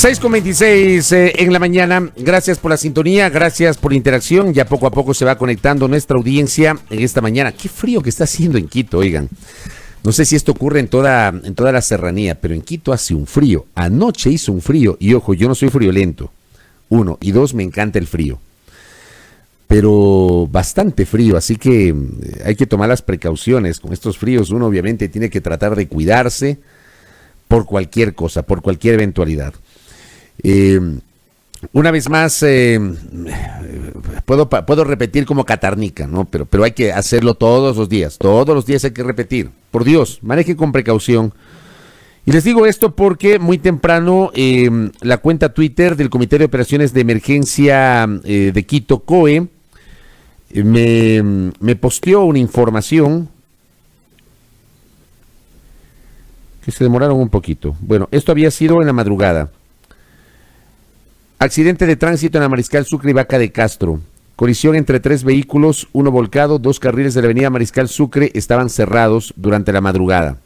6:26 en la mañana. Gracias por la sintonía, gracias por la interacción. Ya poco a poco se va conectando nuestra audiencia en esta mañana. Qué frío que está haciendo en Quito, oigan. No sé si esto ocurre en toda la serranía, pero en Quito hace un frío. Anoche hizo un frío y ojo, yo no soy friolento. 1 y 2, me encanta el frío. Pero bastante frío, así que hay que tomar las precauciones. Con estos fríos uno obviamente tiene que tratar de cuidarse por cualquier cosa, por cualquier eventualidad. Una vez más, puedo repetir como catarnica, ¿no? Pero hay que hacerlo todos los días hay que repetir. Por Dios, manejen con precaución. Y les digo esto porque muy temprano la cuenta Twitter del Comité de Operaciones de Emergencia de Quito, COE, me posteó una información que se demoraron un poquito. Bueno, esto había sido en la madrugada. Accidente de tránsito en la Mariscal Sucre y Vaca de Castro. Colisión entre 3 vehículos, uno volcado, 2 carriles de la avenida Mariscal Sucre estaban cerrados durante la madrugada.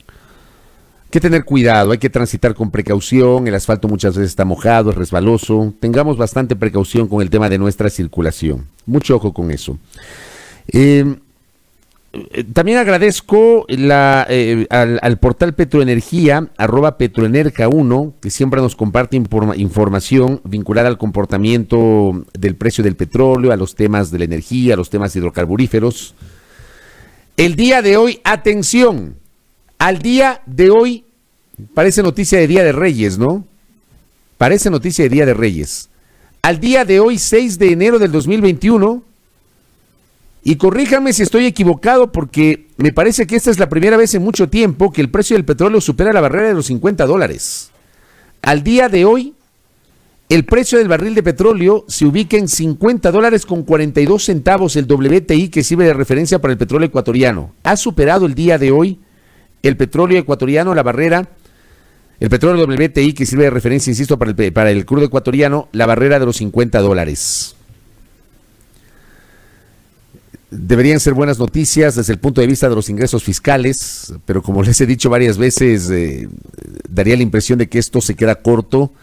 Hay que tener cuidado, hay que transitar con precaución, el asfalto muchas veces está mojado, es resbaloso. Tengamos bastante precaución con el tema de nuestra circulación. Mucho ojo con eso. También agradezco al portal Petroenergía, @Petroenerca1, que siempre nos comparte información vinculada al comportamiento del precio del petróleo, a los temas de la energía, a los temas hidrocarburíferos. El día de hoy, atención, al día de hoy, parece noticia de Día de Reyes, ¿no? Parece noticia de Día de Reyes. Al día de hoy, 6 de enero del 2021, y corríjame si estoy equivocado porque me parece que esta es la primera vez en mucho tiempo que el precio del petróleo supera la barrera de los $50. Al día de hoy, el precio del barril de petróleo se ubica en $50.42 el WTI, que sirve de referencia para el petróleo ecuatoriano. Ha superado el día de hoy el petróleo ecuatoriano la barrera, el petróleo WTI, que sirve de referencia, insisto, para el crudo ecuatoriano, la barrera de los $50. Deberían ser buenas noticias desde el punto de vista de los ingresos fiscales, pero como les he dicho varias veces, daría la impresión de que esto se queda corto,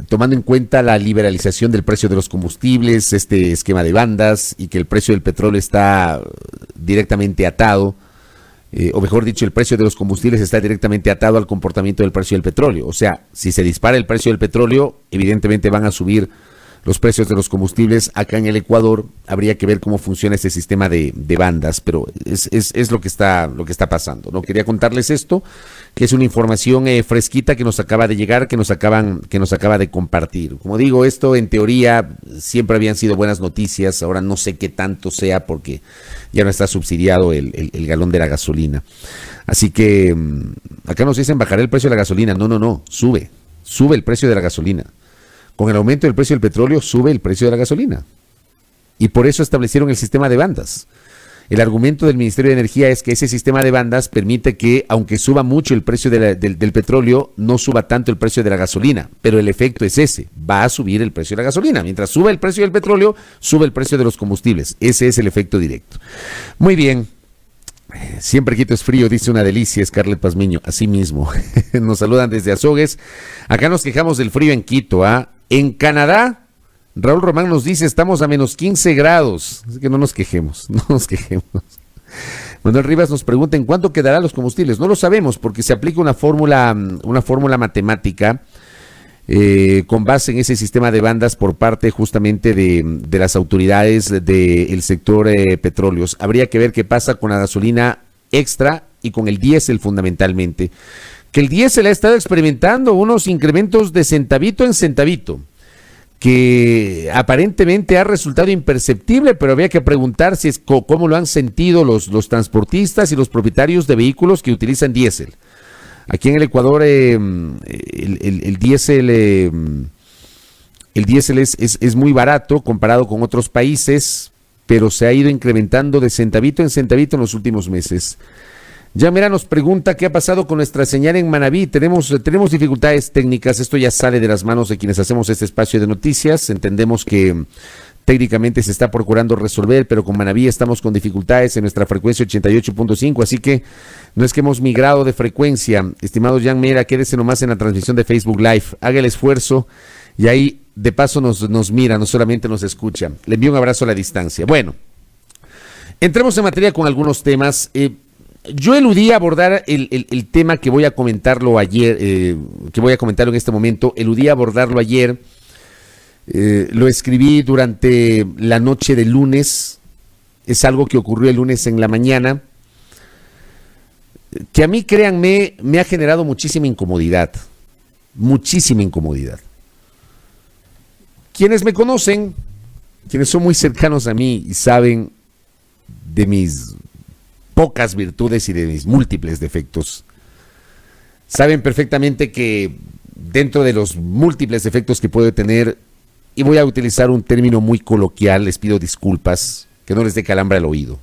tomando en cuenta la liberalización del precio de los combustibles, este esquema de bandas, y que el precio del petróleo está directamente atado, o mejor dicho, el precio de los combustibles está directamente atado al comportamiento del precio del petróleo. O sea, si se dispara el precio del petróleo, evidentemente van a subir los precios de los combustibles. Acá en el Ecuador habría que ver cómo funciona este sistema de bandas, pero es lo que está pasando, ¿no? Quería contarles esto, que es una información fresquita que nos acaba de llegar, que nos acaba de compartir. Como digo, esto en teoría siempre habían sido buenas noticias, ahora no sé qué tanto sea porque ya no está subsidiado el galón de la gasolina. Así que acá nos dicen bajar el precio de la gasolina. No, sube el precio de la gasolina. Con el aumento del precio del petróleo sube el precio de la gasolina. Y por eso establecieron el sistema de bandas. El argumento del Ministerio de Energía es que ese sistema de bandas permite que, aunque suba mucho el precio del petróleo, no suba tanto el precio de la gasolina. Pero el efecto es ese, va a subir el precio de la gasolina. Mientras sube el precio del petróleo, sube el precio de los combustibles. Ese es el efecto directo. Muy bien. Siempre Quito es frío, dice una delicia, Scarlett Pazmiño. Así mismo. Nos saludan desde Azogues. Acá nos quejamos del frío en Quito, ¿ah? En Canadá, Raúl Román nos dice, estamos a menos 15 grados. Así que no nos quejemos. Manuel Rivas nos pregunta, ¿en cuánto quedarán los combustibles? No lo sabemos porque se aplica una fórmula matemática con base en ese sistema de bandas por parte justamente de las autoridades del sector petróleos. Habría que ver qué pasa con la gasolina extra y con el diésel fundamentalmente. Que el diésel ha estado experimentando unos incrementos de centavito en centavito, que aparentemente ha resultado imperceptible, pero había que preguntar si es cómo lo han sentido los transportistas y los propietarios de vehículos que utilizan diésel. Aquí en el Ecuador el diésel es muy barato comparado con otros países, pero se ha ido incrementando de centavito en centavito en los últimos meses. Ya mira, nos pregunta qué ha pasado con nuestra señal en Manabí. Tenemos dificultades técnicas, esto ya sale de las manos de quienes hacemos este espacio de noticias. Entendemos que técnicamente se está procurando resolver, pero con Manabí estamos con dificultades en nuestra frecuencia 88.5, así que no es que hemos migrado de frecuencia. Estimado Jan Mera, quédese nomás en la transmisión de Facebook Live, haga el esfuerzo y ahí de paso nos mira, no solamente nos escucha. Le envío un abrazo a la distancia. Bueno, entremos en materia con algunos temas. Yo eludí abordar el tema que voy a comentarlo ayer, que voy a comentarlo en este momento, eludí abordarlo ayer, lo escribí durante la noche del lunes, es algo que ocurrió el lunes en la mañana, que a mí, créanme, me ha generado muchísima incomodidad. Quienes me conocen, quienes son muy cercanos a mí y saben de mis pocas virtudes y de mis múltiples defectos, saben perfectamente que dentro de los múltiples defectos que puedo tener, y voy a utilizar un término muy coloquial, les pido disculpas, que no les dé calambre al oído.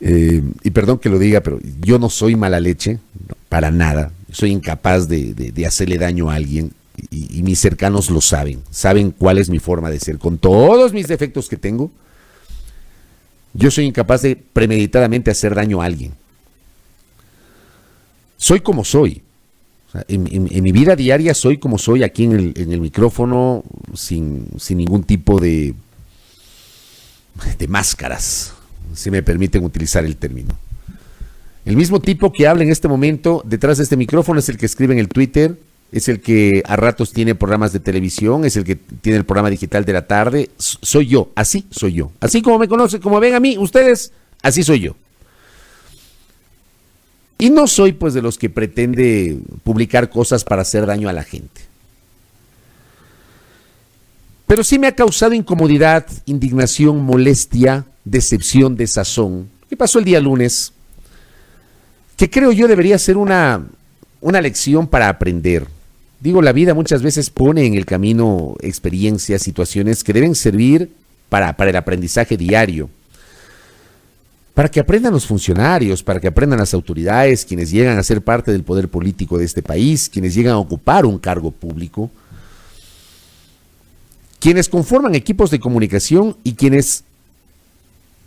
Y perdón que lo diga, pero yo no soy mala leche, no, para nada. Soy incapaz de hacerle daño a alguien y mis cercanos lo saben cuál es mi forma de ser. Con todos mis defectos que tengo, yo soy incapaz de premeditadamente hacer daño a alguien. Soy como soy. O sea, en mi vida diaria soy como soy aquí en el micrófono, sin ningún tipo de máscaras, si me permiten utilizar el término. El mismo tipo que habla en este momento detrás de este micrófono es el que escribe en el Twitter, es el que a ratos tiene programas de televisión, es el que tiene el programa digital de la tarde. Soy yo, así soy yo. Así como me conocen, como ven a mí, ustedes, así soy yo. Y no soy pues de los que pretende publicar cosas para hacer daño a la gente. Pero sí me ha causado incomodidad, indignación, molestia, decepción, desazón. ¿Qué pasó el día lunes? Que creo yo debería ser una lección para aprender. Digo, la vida muchas veces pone en el camino experiencias, situaciones que deben servir para el aprendizaje diario. Para que aprendan los funcionarios, para que aprendan las autoridades, quienes llegan a ser parte del poder político de este país, quienes llegan a ocupar un cargo público, quienes conforman equipos de comunicación y quienes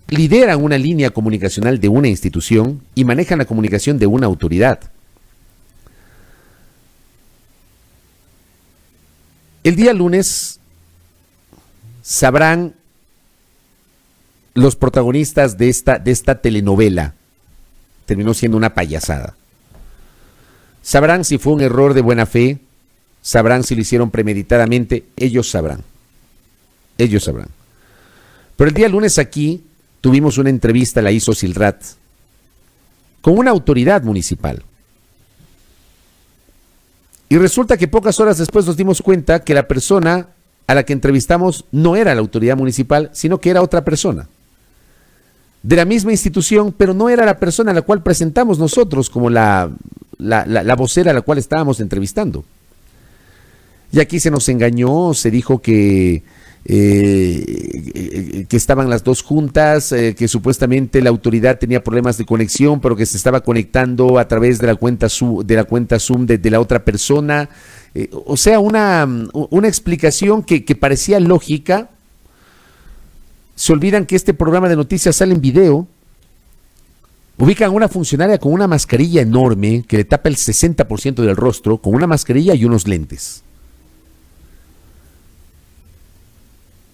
lideran una línea comunicacional de una institución y manejan la comunicación de una autoridad. El día lunes sabrán los protagonistas de esta telenovela. Terminó siendo una payasada. Sabrán si fue un error de buena fe, sabrán si lo hicieron premeditadamente, ellos sabrán. Ellos sabrán. Pero el día lunes aquí tuvimos una entrevista, la hizo Silrat, con una autoridad municipal. Y resulta que pocas horas después nos dimos cuenta que la persona a la que entrevistamos no era la autoridad municipal, sino que era otra persona. De la misma institución, pero no era la persona a la cual presentamos nosotros como la vocera a la cual estábamos entrevistando. Y aquí se nos engañó, se dijo que estaban las dos juntas, que supuestamente la autoridad tenía problemas de conexión, pero que se estaba conectando a través de la cuenta Zoom de la otra persona. O sea, una explicación que parecía lógica. Se olvidan que este programa de noticias sale en video. Ubican a una funcionaria con una mascarilla enorme que le tapa el 60% del rostro, con una mascarilla y unos lentes.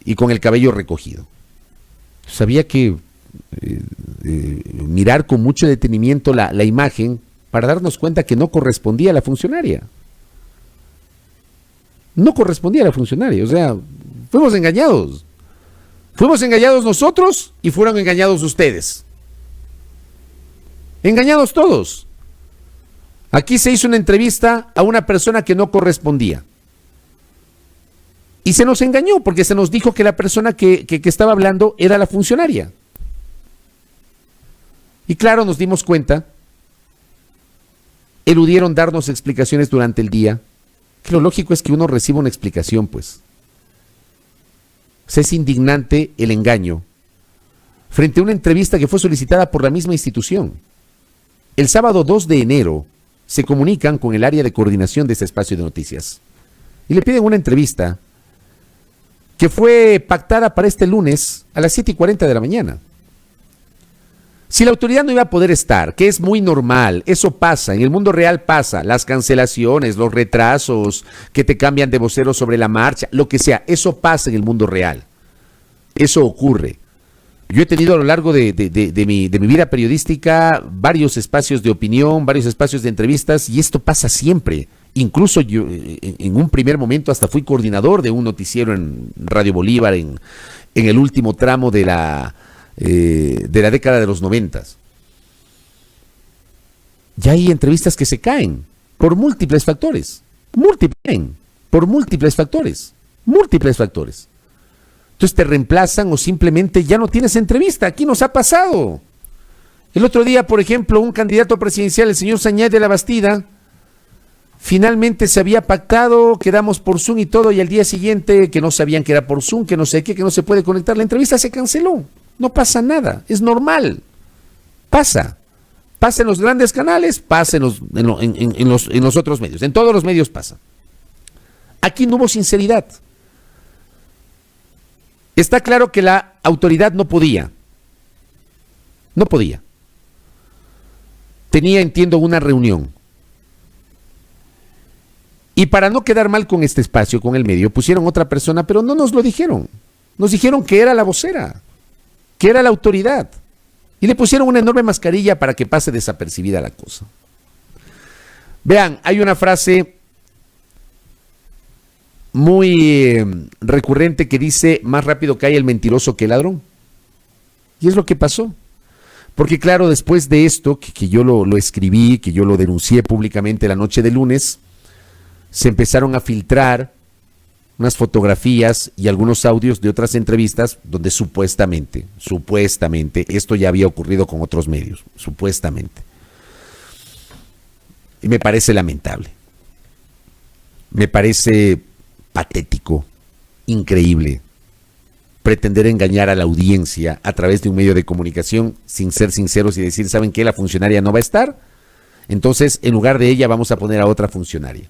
Y con el cabello recogido. Sabía que mirar con mucho detenimiento la imagen para darnos cuenta que no correspondía a la funcionaria. No correspondía a la funcionaria. O sea, fuimos engañados. Fuimos engañados nosotros y fueron engañados ustedes. Engañados todos. Aquí se hizo una entrevista a una persona que no correspondía. Y se nos engañó porque se nos dijo que la persona que estaba hablando era la funcionaria. Y claro, nos dimos cuenta, eludieron darnos explicaciones durante el día, que lo lógico es que uno reciba una explicación, pues. O sea, es indignante el engaño frente a una entrevista que fue solicitada por la misma institución. El sábado 2 de enero se comunican con el área de coordinación de este espacio de noticias y le piden una entrevista que fue pactada para este lunes a las 7:40 de la mañana. Si la autoridad no iba a poder estar, que es muy normal, eso pasa, en el mundo real pasa, las cancelaciones, los retrasos, que te cambian de vocero sobre la marcha, lo que sea, eso pasa en el mundo real. Eso ocurre. Yo he tenido a lo largo de mi vida periodística varios espacios de opinión, varios espacios de entrevistas, y esto pasa siempre. Incluso yo en un primer momento hasta fui coordinador de un noticiero en Radio Bolívar en el último tramo de la década de los 90. Ya hay entrevistas que se caen por múltiples factores. Múltiples factores. Entonces te reemplazan o simplemente ya no tienes entrevista. Aquí nos ha pasado. El otro día, por ejemplo, un candidato presidencial, el señor Sañay de la Bastida, finalmente se había pactado, quedamos por Zoom y todo, y al día siguiente, que no sabían que era por Zoom, que no sé qué, que no se puede conectar, la entrevista se canceló. No pasa nada, es normal. Pasa en los grandes canales, pasa en los otros medios, en todos los medios pasa. Aquí no hubo sinceridad. Está claro que la autoridad no podía. Tenía, entiendo, una reunión. Y para no quedar mal con este espacio, con el medio, pusieron otra persona, pero no nos lo dijeron. Nos dijeron que era la vocera, que era la autoridad. Y le pusieron una enorme mascarilla para que pase desapercibida la cosa. Vean, hay una frase muy recurrente que dice: más rápido cae el mentiroso que el ladrón. Y es lo que pasó. Porque claro, después de esto, que yo lo escribí, que yo lo denuncié públicamente la noche de lunes, se empezaron a filtrar unas fotografías y algunos audios de otras entrevistas donde supuestamente, esto ya había ocurrido con otros medios, supuestamente. Y me parece lamentable. Me parece patético, increíble, pretender engañar a la audiencia a través de un medio de comunicación sin ser sinceros y decir: ¿saben qué? La funcionaria no va a estar, entonces en lugar de ella vamos a poner a otra funcionaria.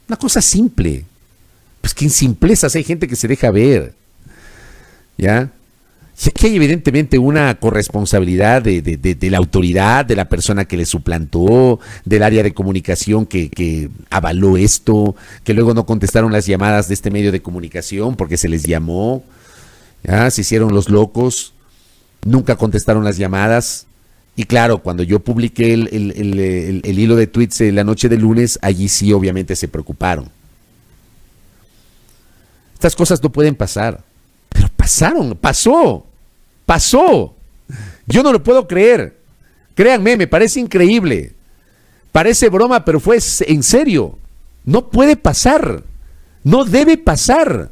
Una cosa simple. Pues que en simplezas hay gente que se deja ver. ¿Ya? Y aquí hay evidentemente una corresponsabilidad de la autoridad, de la persona que le suplantó, del área de comunicación que avaló esto, que luego no contestaron las llamadas de este medio de comunicación porque se les llamó. ¿Ya? Se hicieron los locos, nunca contestaron las llamadas. Y claro, cuando yo publiqué el hilo de tweets la noche de lunes, allí sí obviamente se preocuparon. Estas cosas no pueden pasar, pero pasó. Yo no lo puedo creer. Créanme, me parece increíble. Parece broma, pero fue en serio. No puede pasar. No debe pasar.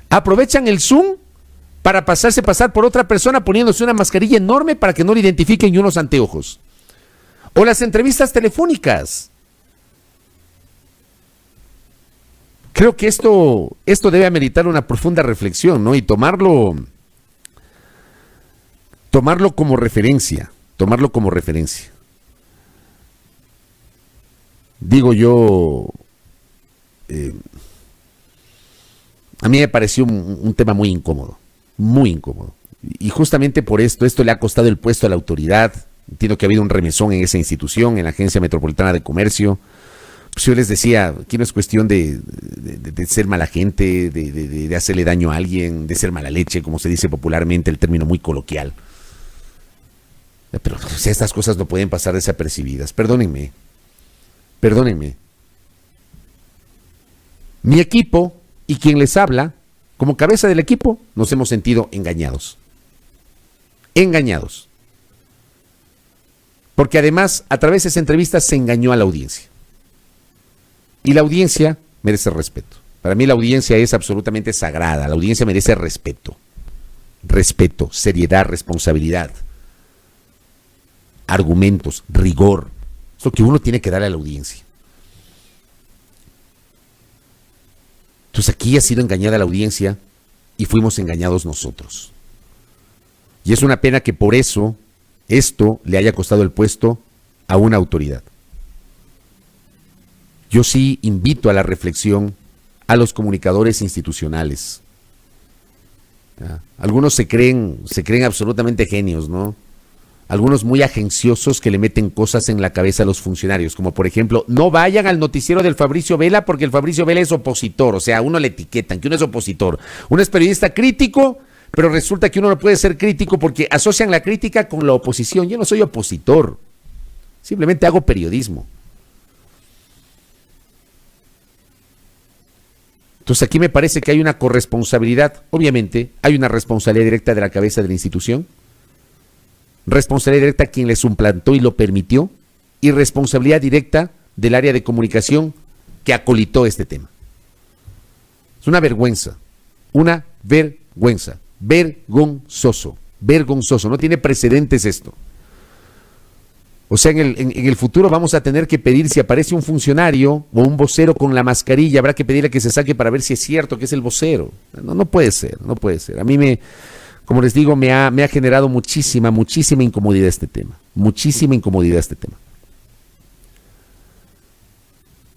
Aprovechan el Zoom para pasar por otra persona poniéndose una mascarilla enorme para que no le identifiquen y unos anteojos. O las entrevistas telefónicas. Creo que esto debe ameritar una profunda reflexión, ¿no? Y tomarlo como referencia. Digo yo, a mí me pareció un tema muy incómodo. Y justamente por esto le ha costado el puesto a la autoridad. Entiendo que ha habido un remesón en esa institución, en la Agencia Metropolitana de Comercio. Pues yo les decía, aquí no es cuestión de ser mala gente, de hacerle daño a alguien, de ser mala leche, como se dice popularmente, el término muy coloquial. Pero o sea, estas cosas no pueden pasar desapercibidas. Perdónenme. Mi equipo y quien les habla, como cabeza del equipo, nos hemos sentido engañados. Porque además, a través de esa entrevista se engañó a la audiencia. Y la audiencia merece respeto. Para mí la audiencia es absolutamente sagrada. La audiencia merece respeto. Respeto, seriedad, responsabilidad, argumentos, rigor. Es lo que uno tiene que dar a la audiencia. Entonces aquí ha sido engañada la audiencia y fuimos engañados nosotros. Y es una pena que por eso esto le haya costado el puesto a una autoridad. Yo sí invito a la reflexión a los comunicadores institucionales. ¿Ya? Algunos se creen absolutamente genios, ¿no? Algunos muy agenciosos que le meten cosas en la cabeza a los funcionarios, como por ejemplo, no vayan al noticiero del Fabricio Vela porque el Fabricio Vela es opositor, o sea, a uno le etiquetan que uno es opositor. Uno es periodista crítico, pero resulta que uno no puede ser crítico porque asocian la crítica con la oposición. Yo no soy opositor, simplemente hago periodismo. Entonces aquí me parece que hay una corresponsabilidad, obviamente, hay una responsabilidad directa de la cabeza de la institución, responsabilidad directa a quien le suplantó y lo permitió, y responsabilidad directa del área de comunicación que acolitó este tema. Es una vergüenza, vergonzoso, no tiene precedentes esto. O sea, en el futuro vamos a tener que pedir, si aparece un funcionario o un vocero con la mascarilla, habrá que pedirle que se saque para ver si es cierto que es el vocero. No puede ser. A mí como les digo, me ha generado muchísima incomodidad este tema.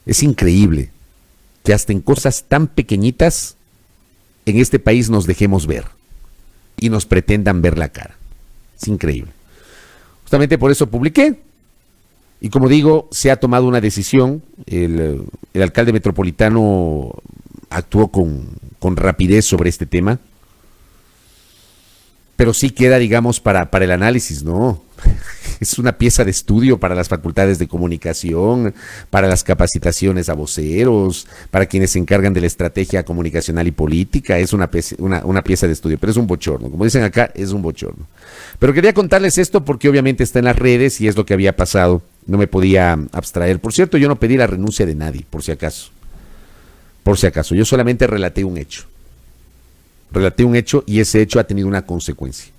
Es increíble que hasta en cosas tan pequeñitas en este país nos dejemos ver y nos pretendan ver la cara. Es increíble. Justamente por eso publiqué. Y como digo, se ha tomado una decisión. El alcalde metropolitano actuó con rapidez sobre este tema. Pero sí queda, digamos, para el análisis, ¿no? Es una pieza de estudio para las facultades de comunicación, para las capacitaciones a voceros, para quienes se encargan de la estrategia comunicacional y política. Es una pieza de estudio, pero es un bochorno. Como dicen acá, es un bochorno. Pero quería contarles esto porque obviamente está en las redes y es lo que había pasado. No me podía abstraer. Por cierto, yo no pedí la renuncia de nadie, por si acaso. Yo solamente relaté un hecho. Y ese hecho ha tenido una consecuencia.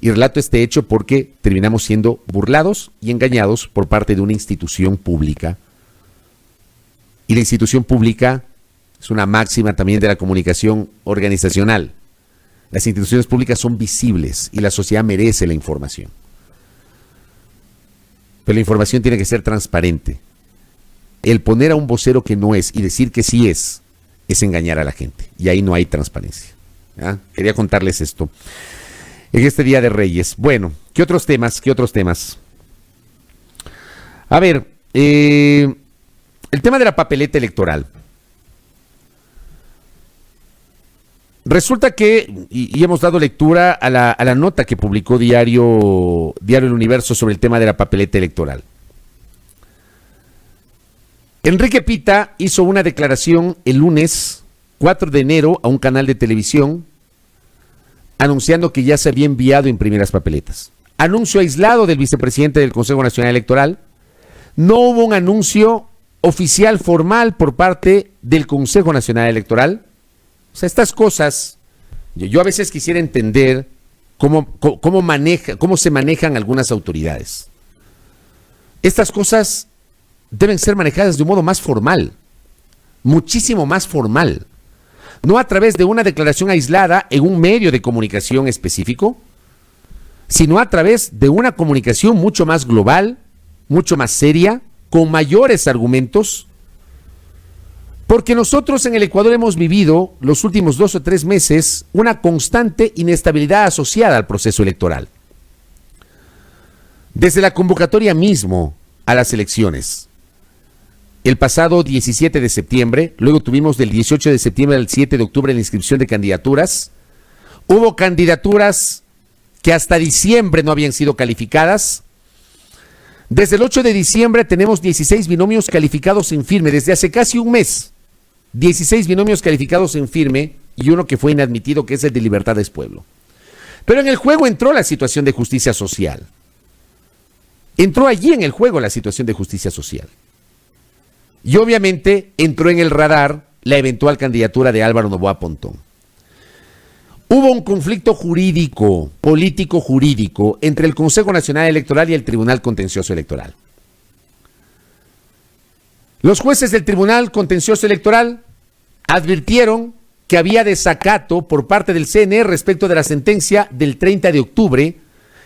Y relato este hecho porque terminamos siendo burlados y engañados por parte de una institución pública. Y la institución pública es una máxima también de la comunicación organizacional. Las instituciones públicas son visibles y la sociedad merece la información. Pero la información tiene que ser transparente. El poner a un vocero que no es y decir que sí es engañar a la gente. Y ahí no hay transparencia. ¿Ya? Quería contarles esto en este Día de Reyes. Bueno, ¿qué otros temas? A ver, el tema de la papeleta electoral. Resulta que, y hemos dado lectura a la nota que publicó Diario El Universo sobre el tema de la papeleta electoral. Enrique Pita hizo una declaración el lunes 4 de enero a un canal de televisión anunciando que ya se había enviado imprimir las papeletas. Anuncio aislado del vicepresidente del Consejo Nacional Electoral. No hubo un anuncio oficial formal por parte del Consejo Nacional Electoral. O sea, estas cosas, yo a veces quisiera entender cómo se manejan algunas autoridades. Estas cosas deben ser manejadas de un modo más formal, muchísimo más formal. No a través de una declaración aislada en un medio de comunicación específico, sino a través de una comunicación mucho más global, mucho más seria, con mayores argumentos, porque nosotros en el Ecuador hemos vivido los últimos 2 o 3 meses una constante inestabilidad asociada al proceso electoral. Desde la convocatoria mismo a las elecciones. El pasado 17 de septiembre, luego tuvimos del 18 de septiembre al 7 de octubre la inscripción de candidaturas. Hubo candidaturas que hasta diciembre no habían sido calificadas. Desde el 8 de diciembre tenemos 16 binomios calificados en firme, desde hace casi un mes. 16 binomios calificados en firme y uno que fue inadmitido, que es el de Libertad es Pueblo. Pero en el juego entró la situación de justicia social. Entró allí en el juego la situación de justicia social. Y obviamente entró en el radar la eventual candidatura de Álvaro Noboa Pontón. Hubo un conflicto jurídico, político-jurídico, entre el Consejo Nacional Electoral y el Tribunal Contencioso Electoral. Los jueces del Tribunal Contencioso Electoral advirtieron que había desacato por parte del CNE respecto de la sentencia del 30 de octubre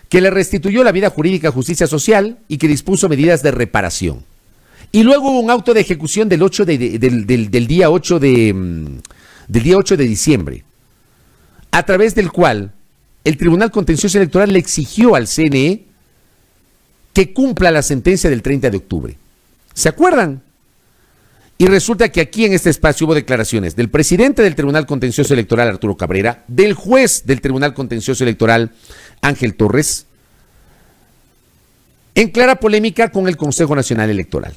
que le restituyó la vida jurídica a Justicia Social y que dispuso medidas de reparación. Y luego hubo un auto de ejecución del día 8 de diciembre, a través del cual el Tribunal Contencioso Electoral le exigió al CNE que cumpla la sentencia del 30 de octubre. ¿Se acuerdan? Y resulta que aquí en este espacio hubo declaraciones del presidente del Tribunal Contencioso Electoral, Arturo Cabrera, del juez del Tribunal Contencioso Electoral, Ángel Torres, en clara polémica con el Consejo Nacional Electoral.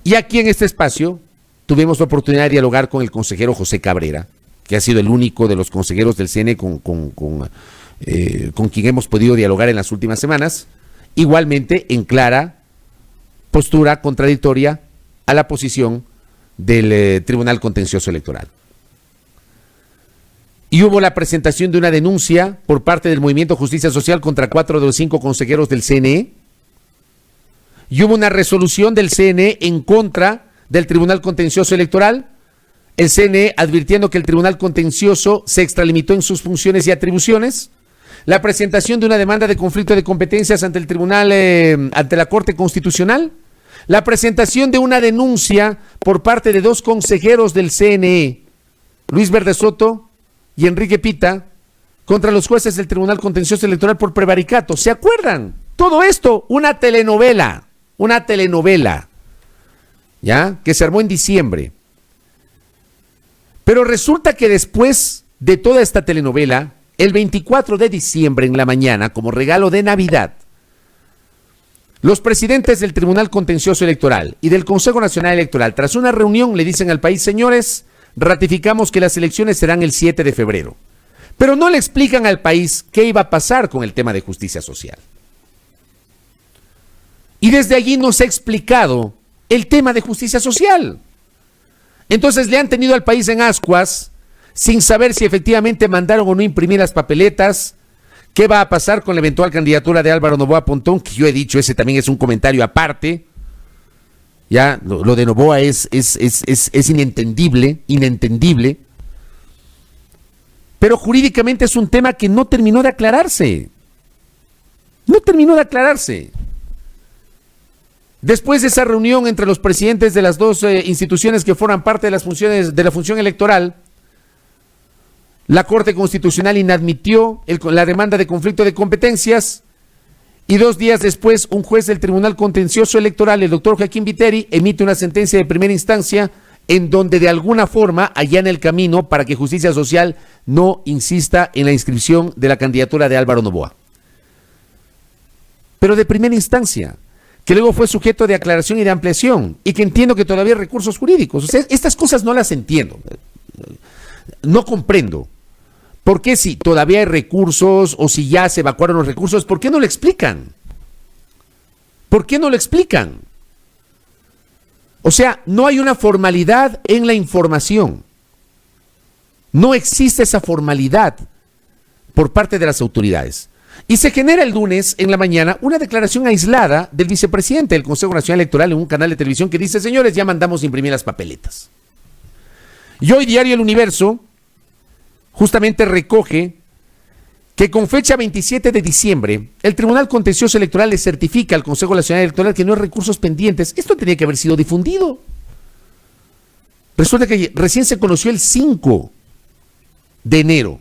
Y aquí en este espacio tuvimos la oportunidad de dialogar con el consejero José Cabrera, que ha sido el único de los consejeros del CNE con quien hemos podido dialogar en las últimas semanas, igualmente en clara postura contradictoria a la posición del Tribunal Contencioso Electoral. Y hubo la presentación de una denuncia por parte del Movimiento Justicia Social contra 4 de los 5 consejeros del CNE, y hubo una resolución del CNE en contra del Tribunal Contencioso Electoral, el CNE advirtiendo que el Tribunal Contencioso se extralimitó en sus funciones y atribuciones, la presentación de una demanda de conflicto de competencias ante el Tribunal, ante la Corte Constitucional, la presentación de una denuncia por parte de 2 consejeros del CNE, Luis Verde Soto y Enrique Pita, contra los jueces del Tribunal Contencioso Electoral por prevaricato. ¿Se acuerdan? Todo esto, una telenovela, ¿ya? Que se armó en diciembre. Pero resulta que después de toda esta telenovela, el 24 de diciembre en la mañana, como regalo de Navidad, los presidentes del Tribunal Contencioso Electoral y del Consejo Nacional Electoral, tras una reunión, le dicen al país: señores, ratificamos que las elecciones serán el 7 de febrero. Pero no le explican al país qué iba a pasar con el tema de justicia social. Y desde allí no se ha explicado el tema de justicia social. Entonces le han tenido al país en ascuas, sin saber si efectivamente mandaron o no imprimir las papeletas. ¿Qué va a pasar con la eventual candidatura de Álvaro Noboa Pontón? Que yo he dicho, ese también es un comentario aparte. Ya, lo de Noboa es inentendible. Pero jurídicamente es un tema que no terminó de aclararse. Después de esa reunión entre los presidentes de las 2 instituciones que forman parte de las funciones de la función electoral, la Corte Constitucional inadmitió la demanda de conflicto de competencias, y 2 días después un juez del Tribunal Contencioso Electoral, el doctor Joaquín Viteri, emite una sentencia de primera instancia en donde de alguna forma allana el camino para que Justicia Social no insista en la inscripción de la candidatura de Álvaro Noboa. Pero de primera instancia, que luego fue sujeto de aclaración y de ampliación, y que entiendo que todavía hay recursos jurídicos. O sea, estas cosas no las entiendo. No comprendo. ¿Por qué si todavía hay recursos o si ya se evacuaron los recursos? ¿Por qué no lo explican? O sea, no hay una formalidad en la información. No existe esa formalidad por parte de las autoridades. Y se genera el lunes en la mañana una declaración aislada del vicepresidente del Consejo Nacional Electoral en un canal de televisión que dice: señores, ya mandamos imprimir las papeletas. Y hoy Diario El Universo justamente recoge que con fecha 27 de diciembre, el Tribunal Contencioso Electoral le certifica al Consejo Nacional Electoral que no hay recursos pendientes. Esto tenía que haber sido difundido. Resulta que recién se conoció el 5 de enero,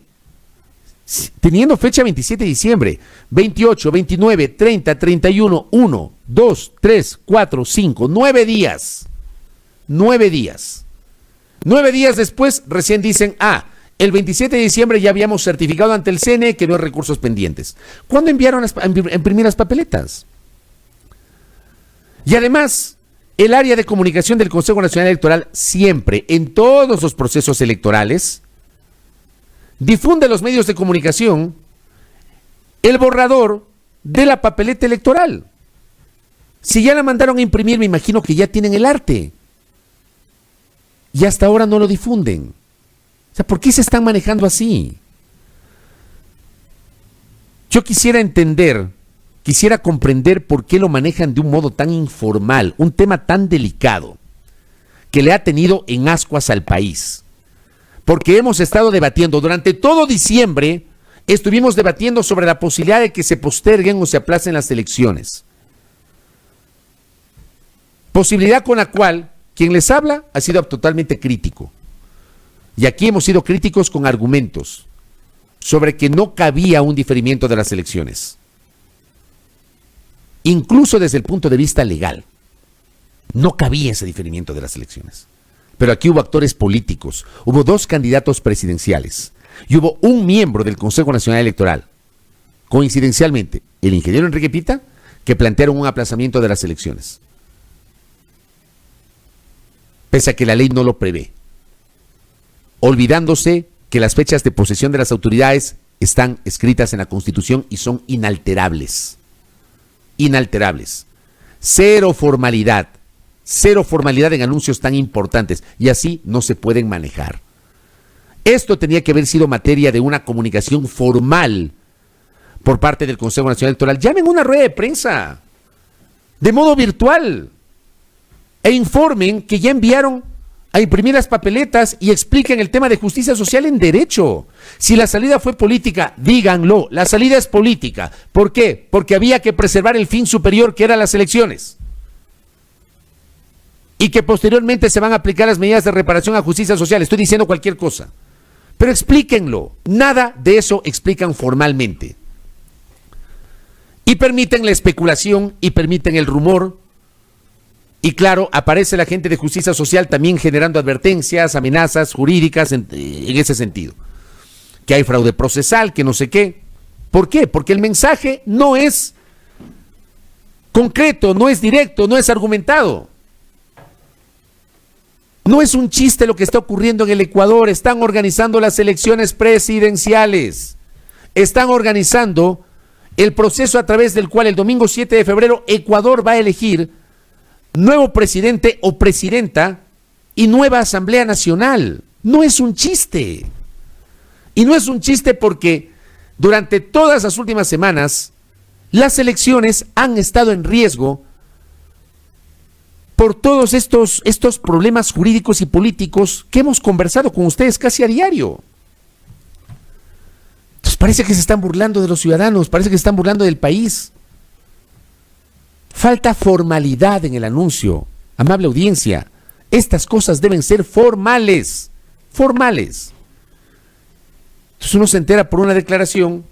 teniendo fecha 27 de diciembre, 28, 29, 30, 31, 1, 2, 3, 4, 5, 9 días. 9 días. 9 días después recién dicen: el 27 de diciembre ya habíamos certificado ante el CNE que no hay recursos pendientes. ¿Cuándo enviaron a imprimir las papeletas? Y además, el área de comunicación del Consejo Nacional Electoral siempre, en todos los procesos electorales, difunde a los medios de comunicación el borrador de la papeleta electoral. Si ya la mandaron a imprimir, me imagino que ya tienen el arte. Y hasta ahora no lo difunden. O sea, ¿por qué se están manejando así? Yo quisiera comprender por qué lo manejan de un modo tan informal, un tema tan delicado, que le ha tenido en ascuas al país. Porque hemos estado debatiendo, durante todo diciembre, estuvimos debatiendo sobre la posibilidad de que se posterguen o se aplacen las elecciones. Posibilidad con la cual quien les habla ha sido totalmente crítico. Y aquí hemos sido críticos con argumentos sobre que no cabía un diferimiento de las elecciones. Incluso desde el punto de vista legal, no cabía ese diferimiento de las elecciones. Pero aquí hubo actores políticos, hubo 2 candidatos presidenciales y hubo un miembro del Consejo Nacional Electoral, coincidencialmente, el ingeniero Enrique Pita, que plantearon un aplazamiento de las elecciones, pese a que la ley no lo prevé, olvidándose que las fechas de posesión de las autoridades están escritas en la Constitución y son inalterables. Inalterables. Cero formalidad en anuncios tan importantes, y así no se pueden manejar. Esto tenía que haber sido materia de una comunicación formal por parte del Consejo Nacional Electoral. Llamen una rueda de prensa de modo virtual e informen que ya enviaron a imprimir las papeletas y expliquen el tema de justicia social en derecho. Si la salida fue política, díganlo, la salida es política. ¿Por qué? Porque había que preservar el fin superior que eran las elecciones. Y que posteriormente se van a aplicar las medidas de reparación a justicia social. Estoy diciendo cualquier cosa. Pero explíquenlo. Nada de eso explican formalmente. Y permiten la especulación y permiten el rumor. Y claro, aparece la gente de justicia social también generando advertencias, amenazas jurídicas en ese sentido. Que hay fraude procesal, que no sé qué. ¿Por qué? Porque el mensaje no es concreto, no es directo, no es argumentado. No es un chiste lo que está ocurriendo en el Ecuador. Están organizando las elecciones presidenciales. Están organizando el proceso a través del cual el domingo 7 de febrero Ecuador va a elegir nuevo presidente o presidenta y nueva Asamblea Nacional. No es un chiste. Y no es un chiste porque durante todas las últimas semanas las elecciones han estado en riesgo por todos estos problemas jurídicos y políticos que hemos conversado con ustedes casi a diario. Entonces parece que se están burlando de los ciudadanos, parece que se están burlando del país. Falta formalidad en el anuncio. Amable audiencia, estas cosas deben ser formales. Formales. Entonces uno se entera por una declaración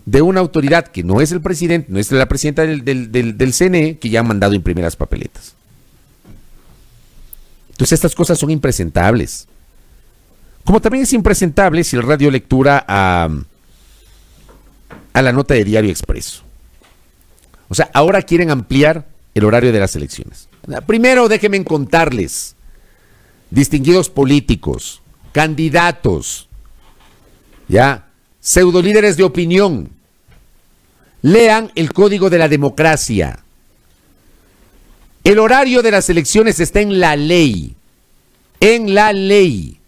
de una autoridad que no es el presidente, no es la presidenta del CNE, que ya ha mandado imprimir las papeletas. Entonces estas cosas son impresentables. Como también es impresentable si el radio lectura a la nota de Diario Expreso. O sea, ahora quieren ampliar el horario de las elecciones. Primero déjenme contarles, distinguidos políticos, candidatos, ya, pseudolíderes de opinión, lean el Código de la Democracia. El horario de las elecciones está en la ley. En la ley.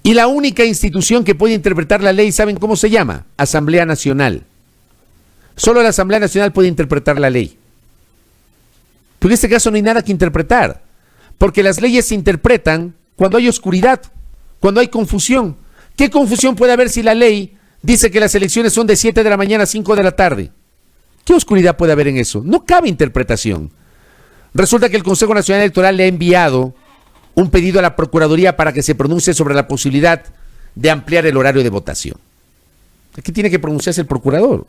Y la única institución que puede interpretar la ley, ¿saben cómo se llama? Asamblea Nacional. Solo la Asamblea Nacional puede interpretar la ley. Pero en este caso no hay nada que interpretar. Porque las leyes se interpretan cuando hay oscuridad, cuando hay confusión. ¿Qué confusión puede haber si la ley dice que las elecciones son de 7 de la mañana a 5 de la tarde? ¿Qué oscuridad puede haber en eso? No cabe interpretación. Resulta que el Consejo Nacional Electoral le ha enviado un pedido a la Procuraduría para que se pronuncie sobre la posibilidad de ampliar el horario de votación. Aquí tiene que pronunciarse el procurador.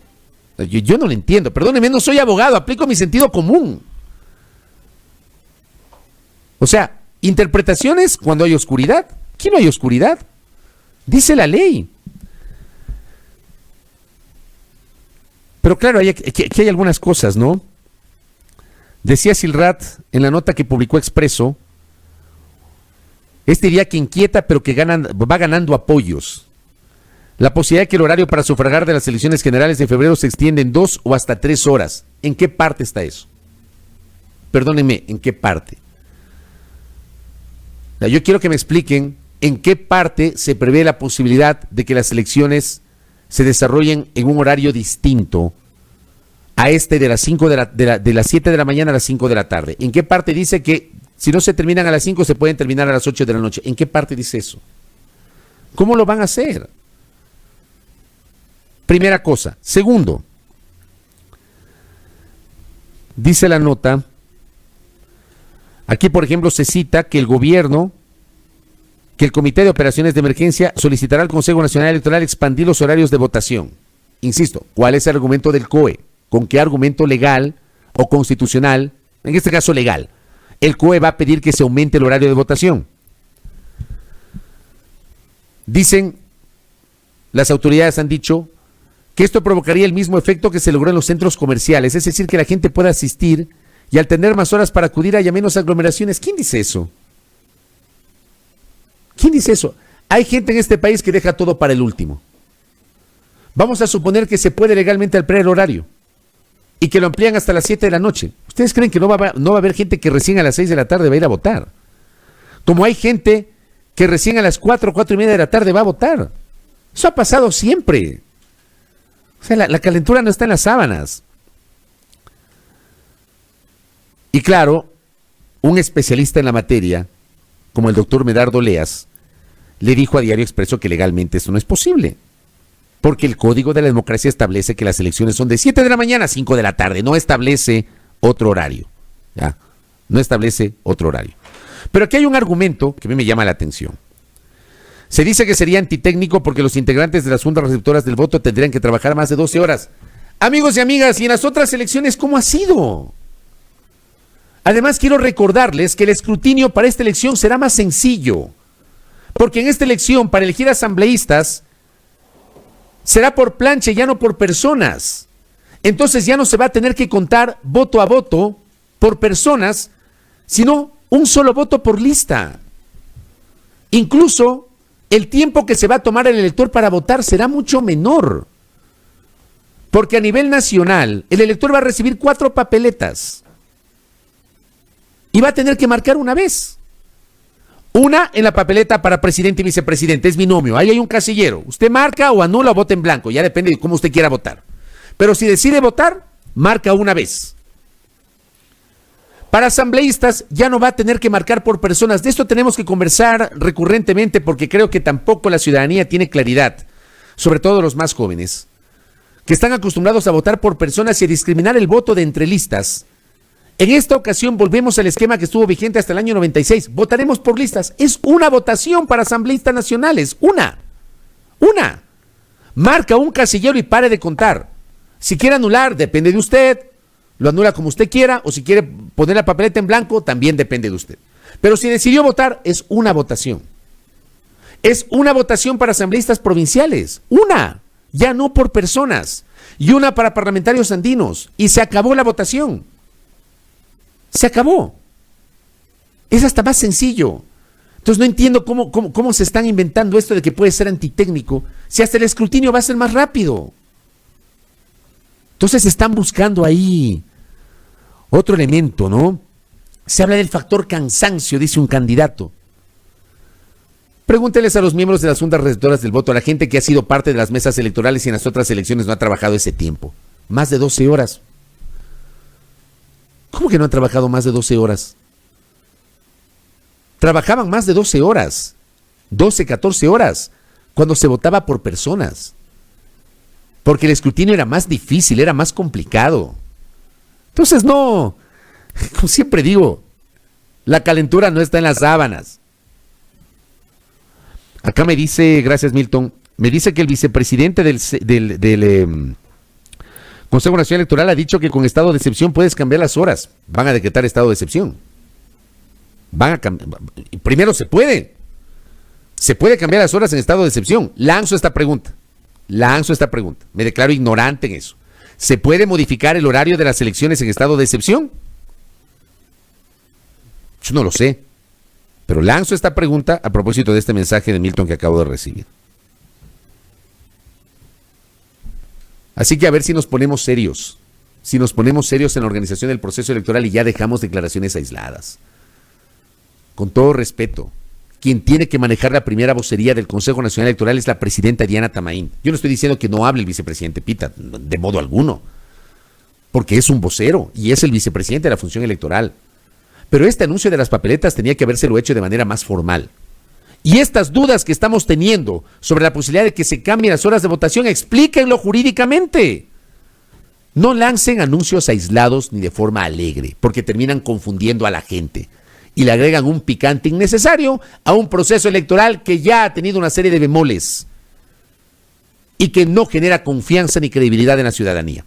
Yo no lo entiendo. Perdóneme, no soy abogado, aplico mi sentido común. O sea, interpretaciones cuando hay oscuridad. Aquí no hay oscuridad. Dice la ley. Pero claro, aquí hay algunas cosas, ¿no? Decía Silrat en la nota que publicó Expreso, este día que inquieta pero que va ganando apoyos. La posibilidad de que el horario para sufragar de las elecciones generales de febrero se extiende en 2 o hasta 3 horas. ¿En qué parte está eso? Perdónenme, ¿en qué parte? Yo quiero que me expliquen en qué parte se prevé la posibilidad de que las elecciones se desarrollen en un horario distinto a este de las 7 de la mañana a las 5 de la tarde. ¿En qué parte dice que si no se terminan a las 5 se pueden terminar a las 8 de la noche? ¿En qué parte dice eso? ¿Cómo lo van a hacer? Primera cosa. Segundo, dice la nota Aquí, por ejemplo, se cita que el gobierno, que el Comité de Operaciones de Emergencia solicitará al Consejo Nacional Electoral expandir los horarios de votación. Insisto, ¿cuál es el argumento del COE? ¿Con qué argumento legal o constitucional, en este caso legal, el COE va a pedir que se aumente el horario de votación? Dicen, las autoridades han dicho que esto provocaría el mismo efecto que se logró en los centros comerciales, es decir, que la gente pueda asistir y al tener más horas para acudir haya menos aglomeraciones. ¿Quién dice eso? ¿Quién dice eso? Hay gente en este país que deja todo para el último. Vamos a suponer que se puede legalmente ampliar el horario y que lo amplían hasta las 7 de la noche. ¿Ustedes creen que no va a haber gente que recién a las 6 de la tarde va a ir a votar? Como hay gente que recién a las 4, 4 y media de la tarde va a votar. Eso ha pasado siempre. O sea, la calentura no está en las sábanas. Y claro, un especialista en la materia, como el doctor Medardo Leas, le dijo a Diario Expreso que legalmente eso no es posible. Porque el Código de la Democracia establece que las elecciones son de 7 de la mañana a 5 de la tarde. No establece otro horario. ¿Ya? No establece otro horario. Pero aquí hay un argumento que a mí me llama la atención. Se dice que sería antitécnico porque los integrantes de las juntas receptoras del voto tendrían que trabajar más de 12 horas. Amigos y amigas, ¿y en las otras elecciones cómo ha sido? Además, quiero recordarles que el escrutinio para esta elección será más sencillo. Porque en esta elección, para elegir asambleístas, será por plancha, ya no por personas. Entonces ya no se va a tener que contar voto a voto por personas, sino un solo voto por lista. Incluso el tiempo que se va a tomar el elector para votar será mucho menor. Porque a nivel nacional, el elector va a recibir 4 papeletas. Y va a tener que marcar una vez. Una en la papeleta para presidente y vicepresidente, es binomio, ahí hay un casillero. Usted marca o anula o vota en blanco, ya depende de cómo usted quiera votar. Pero si decide votar, marca una vez. Para asambleístas ya no va a tener que marcar por personas. De esto tenemos que conversar recurrentemente porque creo que tampoco la ciudadanía tiene claridad, sobre todo los más jóvenes, que están acostumbrados a votar por personas y a discriminar el voto de entre listas. En esta ocasión volvemos al esquema que estuvo vigente hasta el año 96. Votaremos por listas. Es una votación para asambleístas nacionales. Una. Marca un casillero y pare de contar. Si quiere anular, depende de usted. Lo anula como usted quiera. O si quiere poner la papeleta en blanco, también depende de usted. Pero si decidió votar, es una votación. Es una votación para asambleístas provinciales. Una. Ya no por personas. Y una para parlamentarios andinos. Y se acabó la votación. Se acabó. Es hasta más sencillo. Entonces no entiendo cómo se están inventando esto de que puede ser antitécnico, si hasta el escrutinio va a ser más rápido. Entonces están buscando ahí otro elemento, ¿no? Se habla del factor cansancio, dice un candidato. Pregúnteles a los miembros de las juntas receptoras del voto, a la gente que ha sido parte de las mesas electorales y en las otras elecciones no ha trabajado ese tiempo. Más de 12 horas. ¿Cómo que no han trabajado más de 12 horas? Trabajaban más de 12 horas, 12, 14 horas, cuando se votaba por personas. Porque el escrutinio era más difícil, era más complicado. Entonces no, como siempre digo, la calentura no está en las sábanas. Acá me dice, gracias Milton, me dice que el vicepresidente del Consejo Nacional Electoral ha dicho que con estado de excepción puedes cambiar las horas. Van a decretar estado de excepción. Van a cambiar. Primero se puede cambiar las horas en estado de excepción. Lanzo esta pregunta. Me declaro ignorante en eso. ¿Se puede modificar el horario de las elecciones en estado de excepción? Yo no lo sé. Pero lanzo esta pregunta a propósito de este mensaje de Milton que acabo de recibir. Así que a ver si nos ponemos serios. Si nos ponemos serios en la organización del proceso electoral y ya dejamos declaraciones aisladas. Con todo respeto, quien tiene que manejar la primera vocería del Consejo Nacional Electoral es la presidenta Diana Tamaín. Yo no estoy diciendo que no hable el vicepresidente Pita, de modo alguno, porque es un vocero y es el vicepresidente de la función electoral. Pero este anuncio de las papeletas tenía que habérselo hecho de manera más formal. Y estas dudas que estamos teniendo sobre la posibilidad de que se cambien las horas de votación, explíquenlo jurídicamente. No lancen anuncios aislados ni de forma alegre, porque terminan confundiendo a la gente. y le agregan un picante innecesario a un proceso electoral que ya ha tenido una serie de bemoles y que no genera confianza ni credibilidad en la ciudadanía.